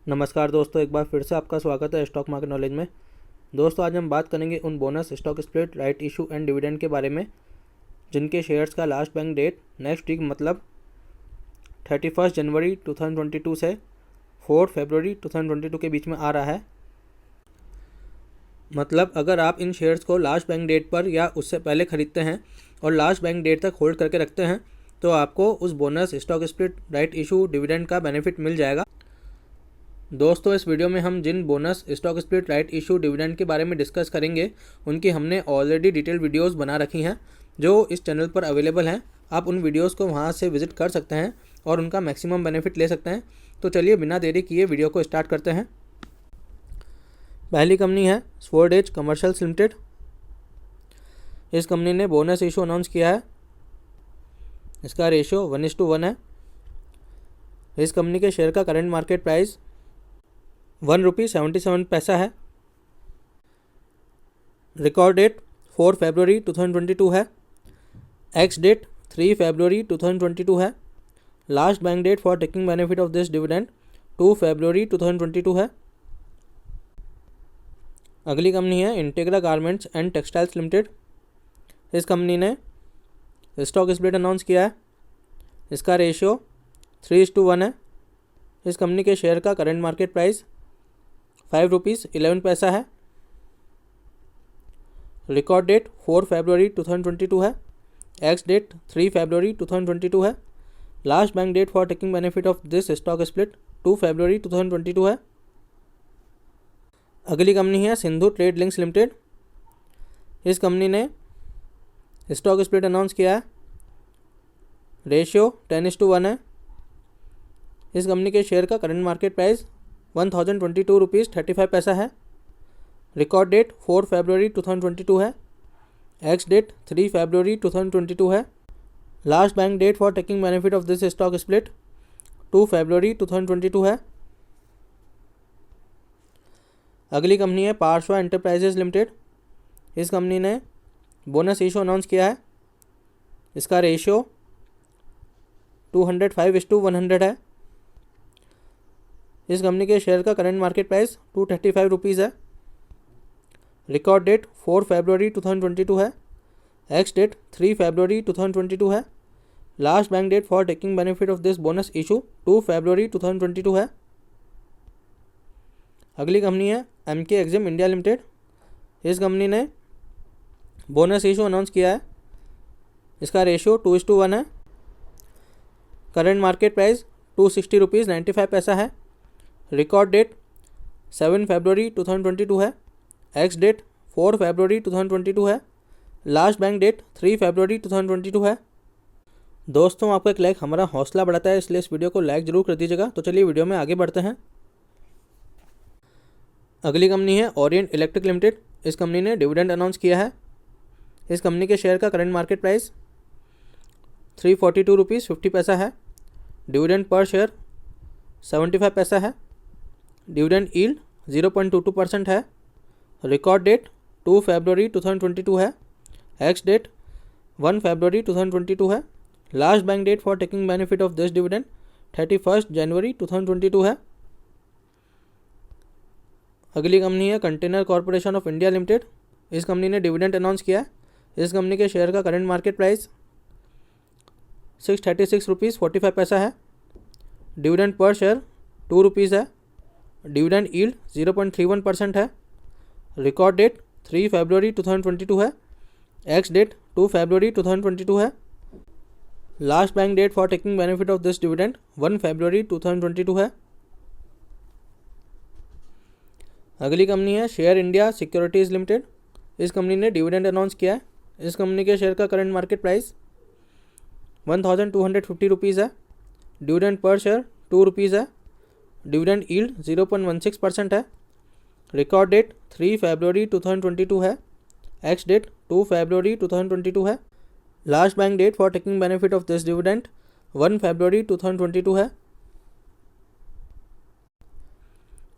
नमस्कार दोस्तों, एक बार फिर से आपका स्वागत है स्टॉक मार्केट नॉलेज में। दोस्तों, आज हम बात करेंगे उन bonus, stock split, right issue and dividend के बारे में जिनके शेयर्स का last bank date next week मतलब 31 जनवरी 2022 से 4 फरवरी 2022 के बीच में आ रहा है। मतलब अगर आप इन शेयर्स को लास्ट बैंक डेट पर या उससे पहले ख़रीदते हैं और लास्ट बैंक डेट तक होल्ड करके रखते हैं तो आपको उस bonus, stock split, right issue, dividend का बेनिफिट मिल जाएगा। दोस्तों, इस वीडियो में हम जिन bonus, stock split, right issue, dividend के बारे में डिस्कस करेंगे उनकी हमने ऑलरेडी डिटेल वीडियोस बना रखी हैं जो इस चैनल पर अवेलेबल हैं। आप उन वीडियोस को वहां से विजिट कर सकते हैं और उनका मैक्सिमम बेनिफिट ले सकते हैं। तो चलिए बिना देरी किए वीडियो को स्टार्ट करते हैं। पहली कंपनी है स्वॉर्ड एज कमर्शियल्स लिमिटेड। इस कंपनी ने बोनस इशू अनाउंस किया है। इसका रेशियो 1:1 है। इस कंपनी के शेयर का करंट मार्केट प्राइस ₹1.77 है। रिकॉर्ड डेट 4 फरवरी 2022 है। एक्स डेट 3 फरवरी 2022 है। Last bank date for taking benefit of this dividend 2 फरवरी 2022 है। अगली कंपनी है Integra Garments and Textiles Limited. इस कंपनी ने स्टॉक स्प्लिट अनाउंस किया है। इसका रेशियो 3:1 है। इस कंपनी के शेयर का करंट मार्केट प्राइस ₹5.11 है। रिकॉर्ड डेट 4 फरवरी 2022 है। एक्स डेट 3 फरवरी 2022 है। Last bank date for taking benefit of this stock split 2 फरवरी 2022 है। अगली कंपनी है सिंधु ट्रेड लिंक्स लिमिटेड। इस कंपनी ने स्टॉक स्प्लिट अनाउंस किया है। रेशियो 10:1 है। इस कंपनी के शेयर का करंट मार्केट प्राइस ₹1022.35 है। रिकॉर्ड डेट 4 फरवरी 2022 है। एक्स डेट 3 फरवरी 2022 है। Last bank date for taking benefit of this stock split 2 फरवरी 2022 है। अगली कंपनी है पार्श्वा एंटरप्राइजेज लिमिटेड। इस कंपनी ने बोनस इशू अनाउंस किया है। इसका रेशियो 205:100 है। इस कंपनी के शेयर का करंट मार्केट प्राइस ₹235 है। रिकॉर्ड डेट 4 फरवरी 2022 है। एक्स डेट 3 फरवरी 2022 है। Last bank date for taking benefit of this bonus issue 2 फरवरी 2022 है। अगली कंपनी है एमके एक्जिम इंडिया लिमिटेड। इस कंपनी ने बोनस इशू अनाउंस किया है। इसका रेशियो 2:1 है। करंट मार्केट प्राइस ₹260.95 है। रिकॉर्ड डेट 7 फरवरी 2022 है। एक्स डेट 4 फरवरी 2022 है। लास्ट बैंक डेट 3 फरवरी 2022 है। दोस्तों, आपका एक लाइक हमारा हौसला बढ़ाता है, इसलिए इस वीडियो को लाइक जरूर कर दीजिएगा। तो चलिए वीडियो में आगे बढ़ते हैं। अगली कंपनी है ओरिएंट इलेक्ट्रिक लिमिटेड। इस कंपनी ने डिविडेंड अनाउंस किया है। इस कंपनी के शेयर का करंट मार्केट प्राइस ₹342.50 है। डिविडेंड पर शेयर 75 पैसा है। डिविडेंड यील्ड 0.22% है। रिकॉर्ड डेट 2 फरवरी 2022 है। एक्स डेट 1 फरवरी 2022 है। Last bank date for taking benefit of this dividend 31 जनवरी 2022 है। अगली कंपनी है Container Corporation of India limited. इस कंपनी ने डिविडेंड अनाउंस किया है। इस कंपनी के शेयर का करंट मार्केट प्राइस ₹636.45 है। डिविडेंड पर शेयर ₹2 है। डिविडेंड यील्ड 0.31% है। रिकॉर्ड डेट 3 फरवरी 2022 है। एक्स डेट 2 फरवरी 2022 है। Last bank date for taking benefit of this dividend 1 फरवरी 2022 है। अगली कंपनी है शेयर इंडिया सिक्योरिटीज़ लिमिटेड। इस कंपनी ने डिविडेंड अनाउंस किया है। इस कंपनी के शेयर का करंट मार्केट प्राइस ₹1250 है। डिविडेंड पर शेयर ₹2 है। डिविडेंड यील्ड 0.16% है। रिकॉर्ड डेट 3 फरवरी 2022 है। एक्स डेट 2 फरवरी 2022 है। Last bank date for taking benefit of this dividend 1 फरवरी 2022 है।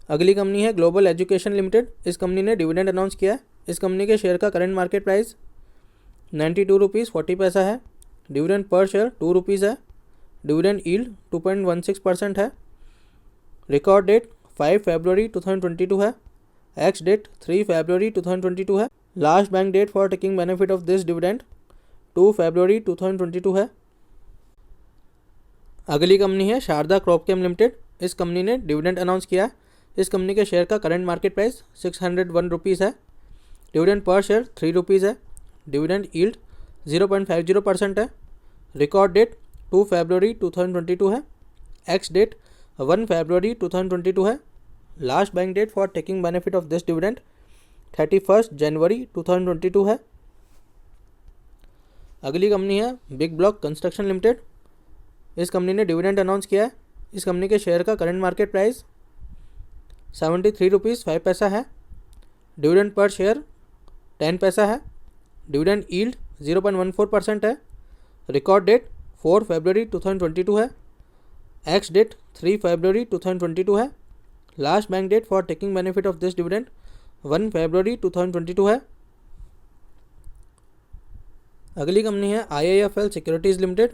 अगली कंपनी है ग्लोबल एजुकेशन लिमिटेड। इस कंपनी ने डिविडेंड अनाउंस किया है। इस कंपनी के शेयर का करंट मार्केट प्राइस ₹92.40 है। डिविडेंड पर शेयर ₹2 है। डिविडेंड यील्ड 2.16% है। रिकॉर्ड डेट 5 फरवरी 2022 है। एक्स डेट 3 फरवरी 2022 है। Last bank date for taking benefit of this dividend 2 फरवरी 2022 है। अगली कंपनी है शारदा क्रॉपकेम लिमिटेड। इस कंपनी ने डिविडेंड अनाउंस किया है। इस कंपनी के शेयर का करंट मार्केट प्राइस 601 रुपीज़ है। डिविडेंड पर शेयर 3 रुपीज़ है। डिविडेंड यील्ड 0.50% है। रिकॉर्ड डेट 2 फरवरी 2022 है। एक्स डेट 1 फरवरी 2022 है। Last bank date for taking benefit of this dividend 31 जनवरी 2022 है। अगली कंपनी है बिग ब्लॉक कंस्ट्रक्शन लिमिटेड। इस कंपनी ने डिविडेंड अनाउंस किया है। इस कंपनी के शेयर का करंट मार्केट प्राइस 73 रुपीज़ 5 पैसा है। डिविडेंड पर शेयर 10 पैसा है। डिविडेंड यील्ड 0.14% है। रिकॉर्ड डेट 4 फरवरी 2022 है। एक्स डेट 3 फरवरी 2022 है। Last bank date for taking benefit of this dividend 1 फरवरी 2022 है। अगली कंपनी है IIFL सिक्योरिटीज़ लिमिटेड।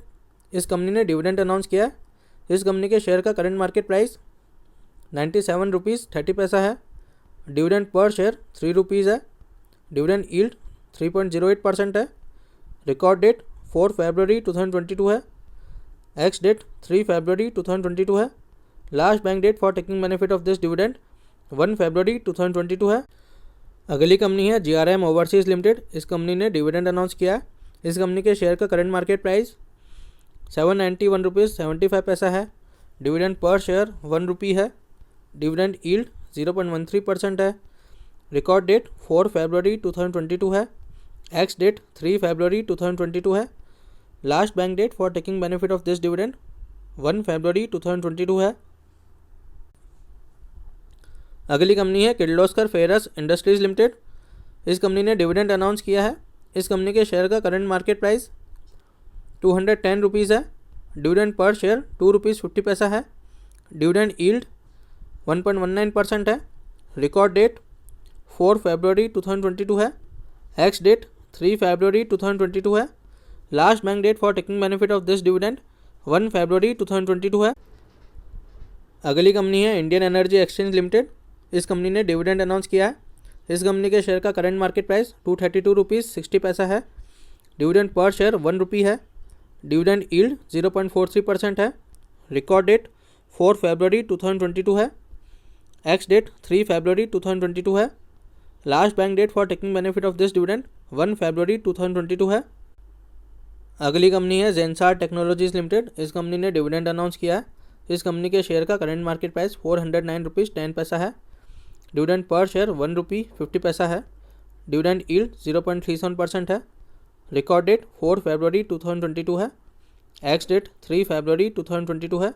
इस कंपनी ने डिविडेंड अनाउंस किया है। इस कंपनी के शेयर का करंट मार्केट प्राइस 97 रुपीज़ 30 पैसा है। डिविडेंड पर शेयर 3 रुपीज़ है। डिविडेंड यील्ड 3.08% है। रिकॉर्ड डेट 4 फरवरी 2022 है। एक्स डेट 3 फरवरी 2022 है। Last bank date for taking benefit of this dividend 1 फरवरी 2022 है। अगली कंपनी है GRM ओवरसीज़ लिमिटेड। इस कंपनी ने डिविडेंड अनाउंस किया है। इस कंपनी के शेयर का करंट मार्केट प्राइस 791 रुपीज़ 75 पैसा है। डिविडेंड पर शेयर 1 रुपी है। डिविडेंड यील्ड 0.13% है। रिकॉर्ड डेट 4 फरवरी 2022 है। एक्स डेट 3 फरवरी 2022 है। Last bank date for taking benefit of this dividend 1 फरवरी 2022 है। अगली कंपनी है किर्लोस्कर फेरस इंडस्ट्रीज़ लिमिटेड। इस कंपनी ने डिविडेंड अनाउंस किया है। इस कंपनी के शेयर का करंट मार्केट प्राइस 210 रुपीज़ है। डिविडेंड पर शेयर 2 रुपीज़ 50 पैसा है। डिविडेंड यील्ड 1.19% है। रिकॉर्ड डेट 4 फरवरी 2022 है। एक्स डेट 3 फरवरी 2022 है। Last bank date for taking benefit of this dividend 1 फरवरी 2022 है। अगली कंपनी है इंडियन एनर्जी एक्सचेंज लिमिटेड। इस कंपनी ने डिविडेंड अनाउंस किया है। इस कंपनी के शेयर का करंट मार्केट प्राइस 232 रुपीज़ 60 पैसा है। डिविडेंड पर शेयर 1 रुपी है। डिविडेंड यील्ड 0.43% है। रिकॉर्ड डेट 4 फरवरी 2022 है। एक्स डेट 3 फरवरी 2022 है। Last bank date for taking benefit of this dividend 1 फरवरी 2022 है। अगली कंपनी है जेंसार टेक्नोलॉजीज़ लिमिटेड। इस कंपनी ने डिविडेंड अनाउंस किया है। इस कंपनी के शेयर का करंट मार्केट प्राइस 409 रुपीज़ 10 पैसा है। डिविडेंड पर शेयर 1 रुपी 50 पैसा है। डिविडेंड यील्ड 0.37% है। रिकॉर्ड डेट 4 फरवरी 2022 है। एक्स डेट 3 फरवरी 2022 है।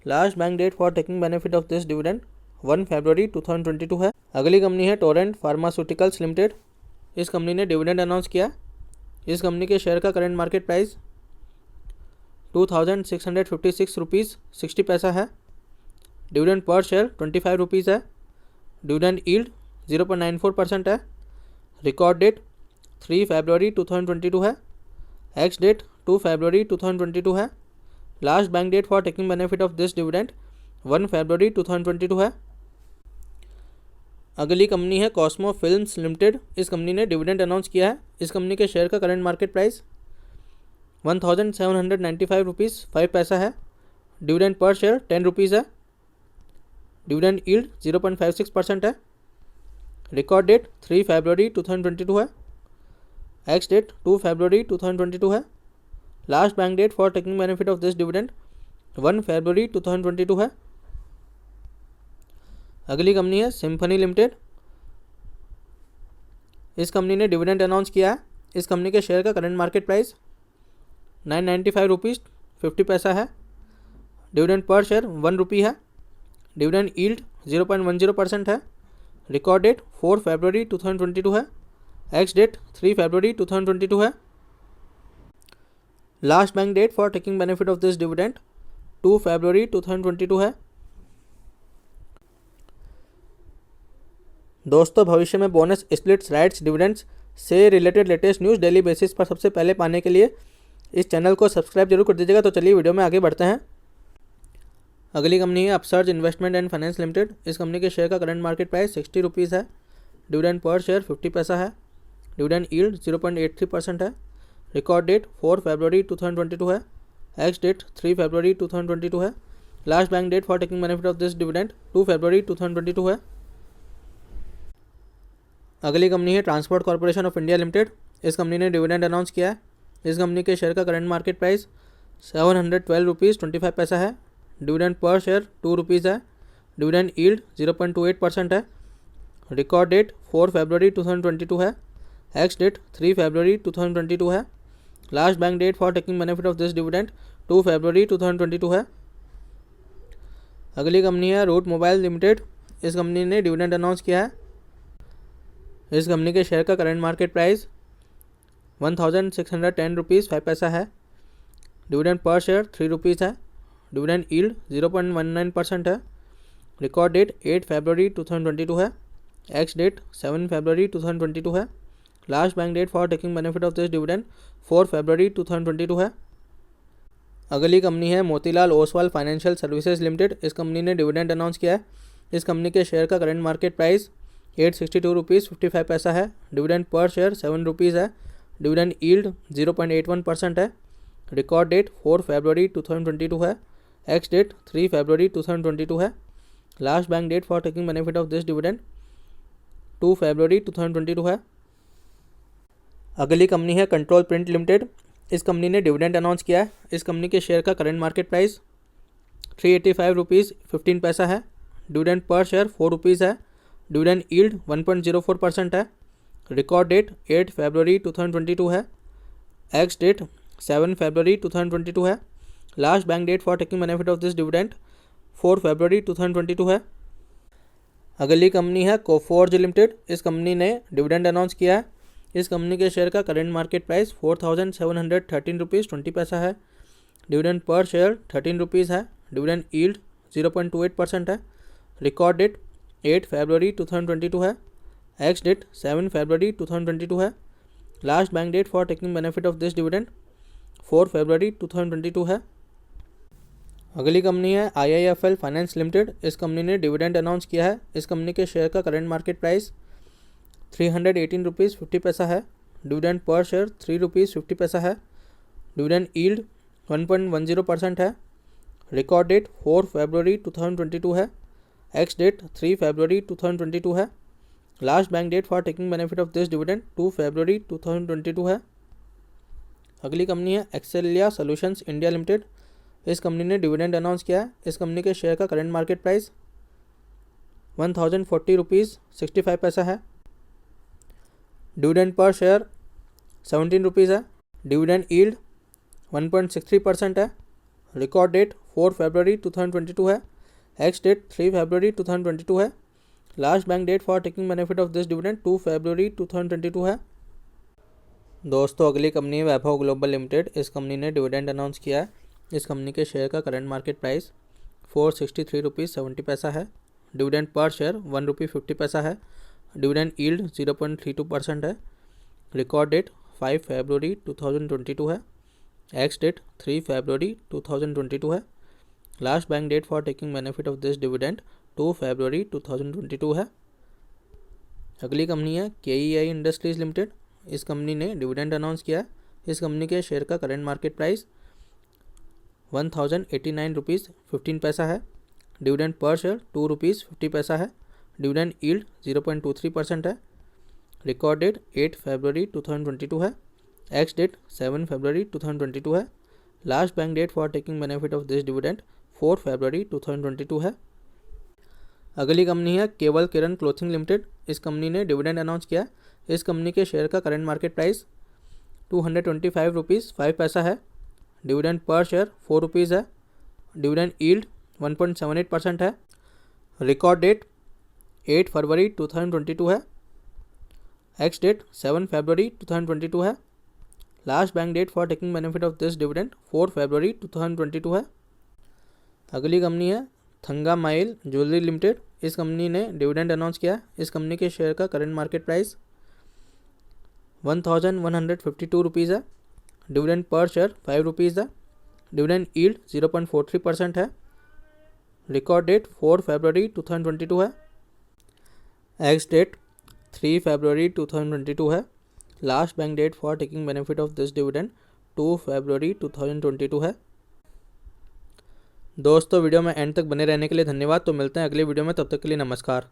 Last bank date for taking benefit of this dividend 1 फरवरी 2022 है। अगली कंपनी है टोरेंट फार्मास्यूटिकल्स लिमिटेड। इस कंपनी ने डिविडेंड अनाउंस किया। इस कंपनी के शेयर का करंट मार्केट प्राइस 2656 रुपीज़ 60 पैसा है। डिविडेंड पर शेयर 25 रुपीज़ है। डिविडेंड यील्ड 0.94% है। रिकॉर्ड डेट 3 फरवरी 2022 है। एक्स डेट 2 फरवरी 2022 है। Last bank date for taking benefit of this dividend 1 फरवरी 2022 है। अगली कंपनी है कॉस्मो फिल्म्स लिमिटेड। इस कंपनी ने डिविडेंड अनाउंस किया है। इस कंपनी के शेयर का करंट मार्केट प्राइस 1795 रुपीज़ 5 पैसा है। डिविडेंड पर शेयर 10 रुपीज़ है। डिविडेंड यील्ड 0.56% है। रिकॉर्ड डेट 3 फरवरी 2022 है। एक्स डेट 2 फरवरी 2022 है। Last bank date for taking benefit of this dividend 1 फरवरी 2022 है। अगली कंपनी है सिम्फनी लिमिटेड। इस कंपनी ने डिविडेंड अनाउंस किया है। इस कंपनी के शेयर का करंट मार्केट प्राइस 995 रुपीज़ 50 पैसा है। डिविडेंड पर शेयर 1 रुपी है। डिविडेंड यील्ड 0.10% है। रिकॉर्ड डेट 4 फरवरी 2022 है। एक्स डेट 3 फरवरी 2022 है। Last bank date for taking benefit of this dividend 2 फरवरी 2022 है। दोस्तों, भविष्य में बोनस, स्प्लिट्स, राइट्स, डिविडेंड्स से related latest news daily basis पर सबसे पहले पाने के लिए इस चैनल को सब्सक्राइब जरूर कर दीजिएगा। तो चलिए वीडियो में आगे बढ़ते हैं। अगली कंपनी है upsurge investment and finance limited. इस कंपनी के शेयर का करंट मार्केट प्राइस 60 रुपीज़ है। डिविडेंड पर शेयर 50 पैसा है। डिविडेंड यील्ड 0.83% है। रिकॉर्ड डेट 4 फरवरी 2022 है। एक्स डेट 3 फरवरी 2022 है। Last bank date for taking benefit of this dividend 2 फरवरी 2022 है। अगली कंपनी है transport corporation of India limited. इस कंपनी ने डिविडेंड अनाउंस किया है। इस कंपनी के शेयर का करंट मार्केट प्राइस 712 रुपीज़ 25 पैसा है। डिविडेंड पर शेयर 2 रुपीज़ है। डिविडेंड यील्ड 0.28% है। रिकॉर्ड डेट 4 फरवरी 2022 है। एक्स डेट 3 फरवरी 2022 है। Last bank date for taking benefit of this dividend 2 फरवरी 2022 है। अगली कंपनी है रूट मोबाइल लिमिटेड। इस कंपनी ने डिविडेंड अनाउंस किया है। इस कंपनी के शेयर का करंट मार्केट प्राइस 1610 रुपीज़ 5 पैसा है। डिविडेंड पर शेयर 3 रुपीज़ है। डिविडेंड यील्ड 0.19% है। रिकॉर्ड डेट 8 फरवरी 2022 है। एक्स डेट 7 फरवरी 2022 है। Last bank date for taking benefit of this dividend 4 फरवरी 2022 है। अगली कंपनी है Motilal Oswal financial services limited. इस कंपनी ने डिविडेंड अनाउंस किया है। इस कंपनी के शेयर का करंट मार्केट प्राइस 862 रुपीज़ 55 पैसा है। डिविडेंड पर शेयर 7 रुपीज़ है। डिविडेंड यील्ड 0.81% है। रिकॉर्ड डेट 4 फरवरी 2022 है। एक्स डेट 3 फरवरी 2022 है। Last bank date for taking benefit of this dividend 2 फरवरी 2022 है। अगली कंपनी है कंट्रोल प्रिंट लिमिटेड। इस कंपनी ने डिविडेंड अनाउंस किया है। इस कंपनी के शेयर का करंट मार्केट प्राइस 385 रुपीज़ 15 पैसा है। डिविडेंड पर शेयर 4 रुपीज़ है। डिविडेंड यील्ड 1.04% है। रिकॉर्ड डेट 8 फरवरी 2022 है। एक्स डेट 7 फरवरी 2022 है। Last bank date for taking benefit of this dividend 4 फरवरी 2022 है। अगली कंपनी है कोफोर्ज लिमिटेड। इस कंपनी ने डिविडेंड अनाउंस किया है। इस कंपनी के शेयर का करंट मार्केट प्राइस 4713 रुपीज़ 20 पैसा है। डिविडेंड पर शेयर 13 रुपीज़ है। डिविडेंड यील्ड 0.28% है। रिकॉर्ड डेट 8 फरवरी 2022 है। एक्स डेट 7 फरवरी 2022 है। Last bank date for taking benefit of this dividend 4 फरवरी 2022 है। अगली कंपनी है IIFL फाइनेंस लिमिटेड। इस कंपनी ने डिविडेंड अनाउंस किया है। इस कंपनी के शेयर का करंट मार्केट प्राइस 318 रुपीज़ 50 पैसा है। डिविडेंड पर शेयर 3 रुपीज़ 50 पैसा है। डिविडेंड यील्ड 1.10% है। रिकॉर्ड डेट 4 फरवरी 2022 है। एक्स डेट 3 फरवरी 2022 है। Last bank date for taking benefit of this dividend 2 फरवरी 2022 है। अगली कंपनी है एक्सेलिया सॉल्यूशंस इंडिया लिमिटेड। इस कंपनी ने डिविडेंड अनाउंस किया है। इस कंपनी के शेयर का करंट मार्केट प्राइस 1040 रुपीज़ 65 पैसा है। डिविडेंड पर शेयर 17 रुपीज़ है। डिविडेंड यील्ड 1.63% है। रिकॉर्ड डेट 4 फरवरी 2022 है। एक्स डेट 3 फरवरी 2022 है। Last bank date for taking benefit of this dividend 2 फरवरी 2022 है। दोस्तों अगली कंपनी है वैभव ग्लोबल लिमिटेड। इस कंपनी ने डिविडेंड अनाउंस किया है। इस कंपनी के शेयर का करंट मार्केट प्राइस 463 रुपीज़ 70 पैसा है। डिविडेंड पर शेयर 1 रुपये 50 पैसा है। डिविडेंड यील्ड 0.32% है। रिकॉर्ड डेट 5 फरवरी 2022 है। एक्स डेट 3 फरवरी 2022 है। Last bank date for taking benefit of this dividend 2 फरवरी 2022 है। अगली कंपनी है KEI इंडस्ट्रीज़ लिमिटेड। इस कंपनी ने डिविडेंड अनाउंस किया है। इस कंपनी के शेयर का करंट मार्केट प्राइस 1089 रुपीज़ 15 पैसा है। डिविडेंड पर शेयर 2 रुपीज़ 50 पैसा है। डिविडेंड यील्ड 0.23% है। रिकॉर्ड डेट 8 फरवरी 2022 है। एक्स डेट 7 फरवरी 2022 है। Last bank date for taking benefit of this dividend 4 फरवरी 2022 है। अगली कंपनी है केवल किरण क्लोथिंग लिमिटेड। इस कंपनी ने डिविडेंड अनाउंस किया। इस कंपनी के शेयर का करंट मार्केट प्राइस 225 रुपीज़ 5 पैसा है। डिविडेंड पर शेयर 4 रुपीज़ है। डिविडेंड यील्ड 1.78% है। रिकॉर्ड डेट 8 फरवरी 2022 है। एक्स डेट 7 फरवरी 2022 है। Last bank date for taking benefit of this dividend 4 फरवरी 2022 है। अगली कंपनी है थंगामाइल ज्वेलरी लिमिटेड। इस कंपनी ने डिविडेंड अनाउंस किया। इस कंपनी के शेयर का करंट मार्केट प्राइस 1152 रुपीज़ है। डिविडेंड पर शेयर 5 रुपीज़ है। डिविडेंड यील्ड 0.43% है। रिकॉर्ड डेट 4 फरवरी 2022 है। एक्स डेट 3 फरवरी 2022 है। Last bank date for taking benefit of this dividend 2 फरवरी 2022 है। दोस्तों वीडियो में एंड तक बने रहने के लिए धन्यवाद। तो मिलते हैं अगले वीडियो में, तब तक के लिए नमस्कार।